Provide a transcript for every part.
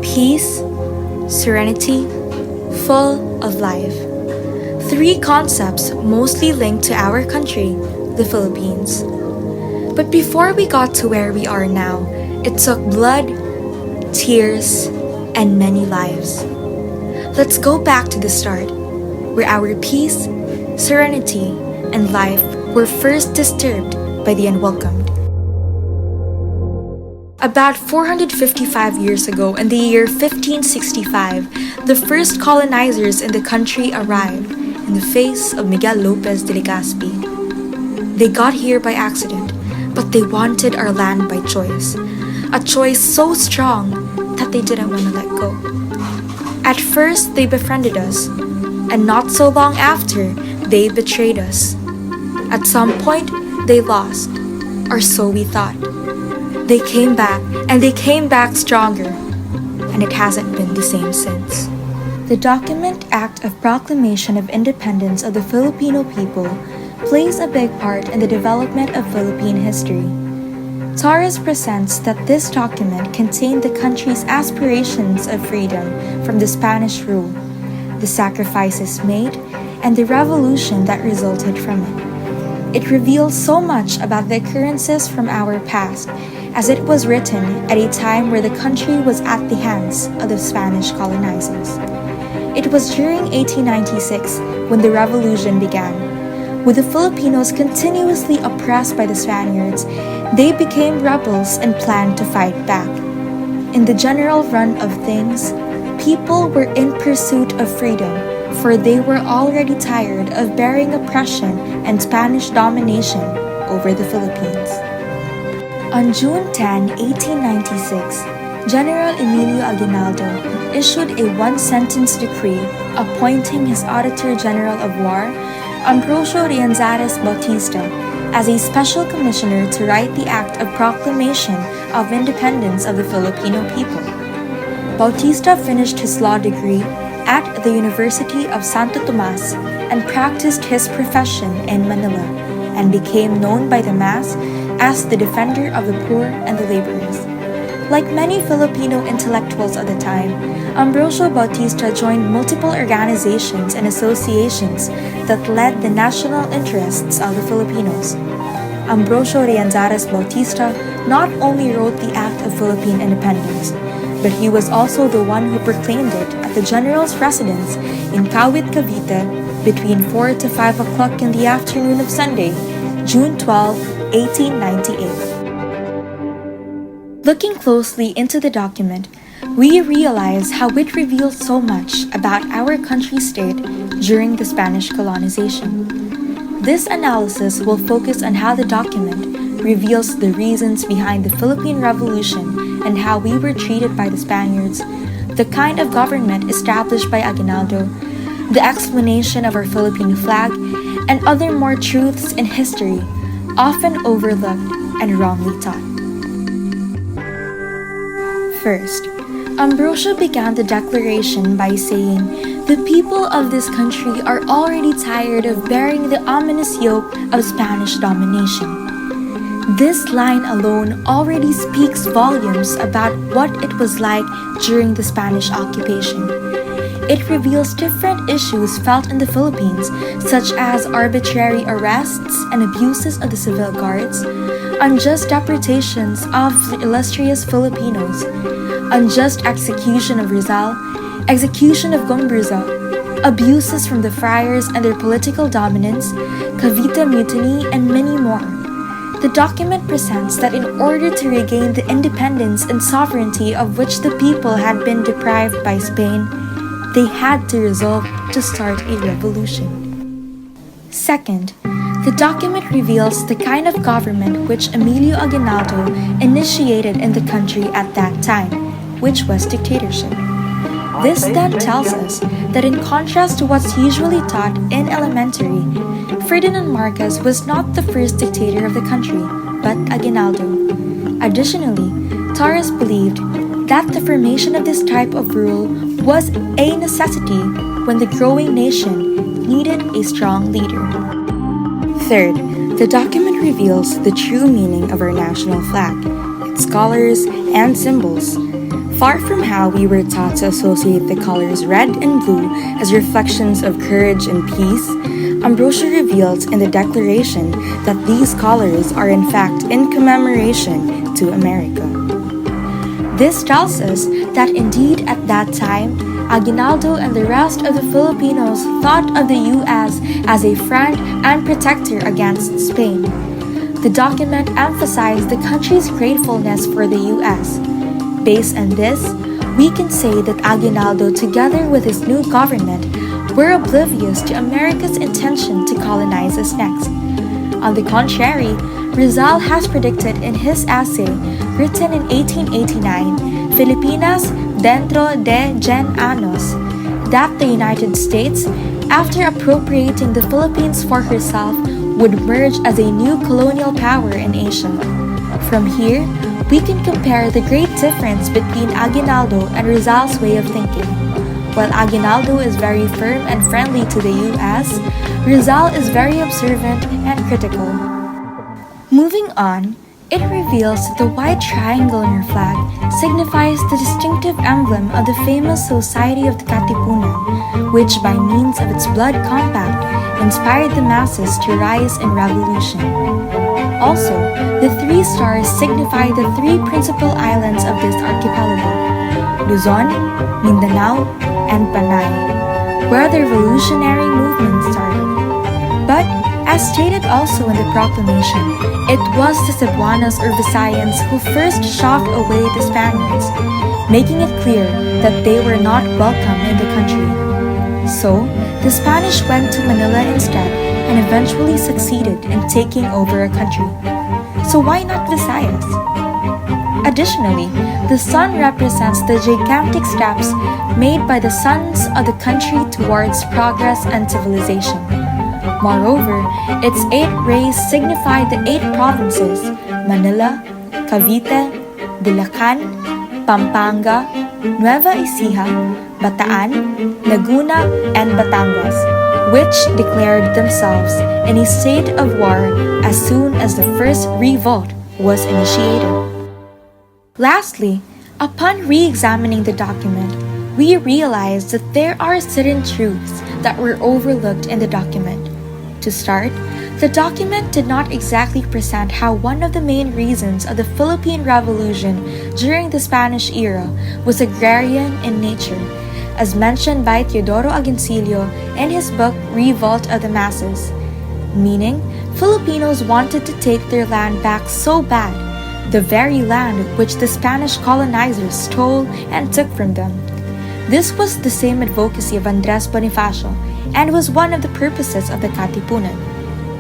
peace, serenity, full of life. Three concepts mostly linked to our country, the Philippines. But before we got to where we are now, it took blood, tears, and many lives. Let's go back to the start, where our peace, serenity, and life were first disturbed by the unwelcomed. About 455 years ago, in the year 1565, the first colonizers in the country arrived in the face of Miguel Lopez de Legazpi. They got here by accident, but they wanted our land by choice. A choice so strong that they didn't want to let go. At first, they befriended us, and not so long after, they betrayed us. At some point, they lost, or so we thought. They came back, and they came back stronger, and it hasn't been the same since. The document Act of Proclamation of Independence of the Filipino people plays a big part in the development of Philippine history. Therese presents that this document contained the country's aspirations of freedom from the Spanish rule, the sacrifices made, and the revolution that resulted from it. It reveals so much about the occurrences from our past, as it was written at a time where the country was at the hands of the Spanish colonizers. It was during 1896 when the revolution began. With the Filipinos continuously oppressed by the Spaniards, they became rebels and planned to fight back. In the general run of things, people were in pursuit of freedom, for they were already tired of bearing oppression and Spanish domination over the Philippines. On June 10, 1896, General Emilio Aguinaldo issued a one-sentence decree appointing his Auditor General of War, Ambrosio Rianzares Bautista, as a special commissioner to write the Act of Proclamation of Independence of the Filipino people. Bautista finished his law degree at the University of Santo Tomas and practiced his profession in Manila, and became known by the mass as the defender of the poor and the laborers. Like many Filipino intellectuals of the time, Ambrosio Bautista joined multiple organizations and associations that led the national interests of the Filipinos. Ambrosio Rianzares Bautista not only wrote the Act of Philippine Independence, but he was also the one who proclaimed it at the General's residence in Kawit, Cavite, between 4 to 5 o'clock in the afternoon of Sunday, June 12, 1898. Looking closely into the document, we realize how it reveals so much about our country state during the Spanish colonization. This analysis will focus on how the document reveals the reasons behind the Philippine Revolution and how we were treated by the Spaniards, the kind of government established by Aguinaldo, the explanation of our Philippine flag, and other more truths in history, often overlooked and wrongly taught. First, Ambrosio began the declaration by saying, "The people of this country are already tired of bearing the ominous yoke of Spanish domination." This line alone already speaks volumes about what it was like during the Spanish occupation. It reveals different issues felt in the Philippines, such as arbitrary arrests and abuses of the civil guards, unjust deportations of the illustrious Filipinos, unjust execution of Rizal, execution of Gomburza, abuses from the friars and their political dominance, Cavite Mutiny, and many more. The document presents that in order to regain the independence and sovereignty of which the people had been deprived by Spain, they had to resolve to start a revolution. Second, the document reveals the kind of government which Emilio Aguinaldo initiated in the country at that time, which was dictatorship. This then tells us that in contrast to what's usually taught in elementary, Ferdinand Marcos was not the first dictator of the country, but Aguinaldo. Additionally, Therese believed that the formation of this type of rule was a necessity when the growing nation needed a strong leader. Third, the document reveals the true meaning of our national flag, its colors and symbols. Far from how we were taught to associate the colors red and blue as reflections of courage and peace, Ambrosio revealed in the Declaration that these colors are in fact in commemoration to America. This tells us that indeed at that time, Aguinaldo and the rest of the Filipinos thought of the U.S. as a friend and protector against Spain. The document emphasized the country's gratefulness for the U.S. Based on this, we can say that Aguinaldo, together with his new government, were oblivious to America's intention to colonize us next. On the contrary, Rizal has predicted in his essay, written in 1889, Filipinas dentro de 100 años, that the United States, after appropriating the Philippines for herself, would merge as a new colonial power in Asia. From here, we can compare the great difference between Aguinaldo and Rizal's way of thinking. While Aguinaldo is very firm and friendly to the U.S., Rizal is very observant and critical. Moving on, it reveals that the white triangle in her flag signifies the distinctive emblem of the famous Society of the Katipunan, which by means of its blood compact inspired the masses to rise in revolution. Also, the three stars signify the three principal islands of this archipelago, Luzon, Mindanao, and Panay, where the revolutionary movement started. But, as stated also in the Proclamation, it was the Cebuanos or Visayans who first shoved away the Spaniards, making it clear that they were not welcome in the country. So, the Spanish went to Manila instead and eventually succeeded in taking over a country. So why not Visayas? Additionally, the sun represents the gigantic steps made by the sons of the country towards progress and civilization. Moreover, its 8 rays signify the 8 provinces: Manila, Cavite, Bulacan, Pampanga, Nueva Ecija, Bataan, Laguna, and Batangas, which declared themselves in a state of war as soon as the first revolt was initiated. Lastly, upon re-examining the document, we realized that there are certain truths that were overlooked in the document. To start, the document did not exactly present how one of the main reasons of the Philippine Revolution during the Spanish era was agrarian in nature, as mentioned by Teodoro Agoncillo in his book Revolt of the Masses, meaning Filipinos wanted to take their land back so bad, the very land which the Spanish colonizers stole and took from them. This was the same advocacy of Andres Bonifacio and was one of the purposes of the Katipunan.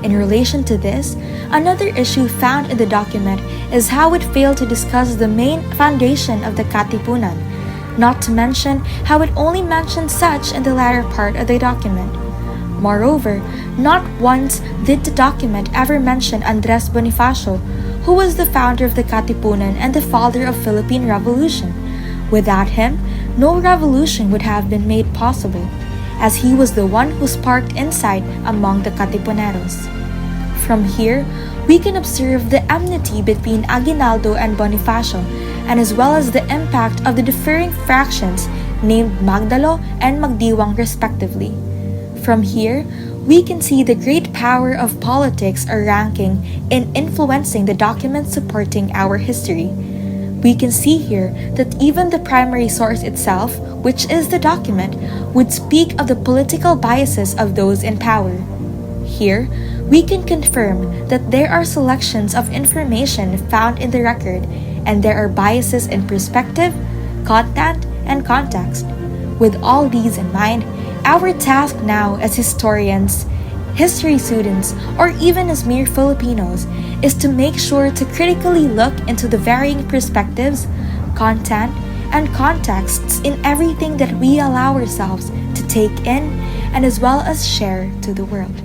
In relation to this, another issue found in the document is how it failed to discuss the main foundation of the Katipunan, not to mention how it only mentioned such in the latter part of the document. Moreover, not once did the document ever mention Andres Bonifacio, who was the founder of the Katipunan and the father of Philippine Revolution. Without him, no revolution would have been made possible, as he was the one who sparked insight among the Katipuneros. From here, we can observe the enmity between Aguinaldo and Bonifacio, and as well as the impact of the differing fractions named Magdalo and Magdiwang respectively. From here, we can see the great power of politics or ranking in influencing the documents supporting our history. We can see here that even the primary source itself, which is the document, would speak of the political biases of those in power. Here, we can confirm that there are selections of information found in the record, and there are biases in perspective, content, and context. With all these in mind, our task now as historians, history students, or even as mere Filipinos is to make sure to critically look into the varying perspectives, content, and contexts in everything that we allow ourselves to take in and as well as share to the world.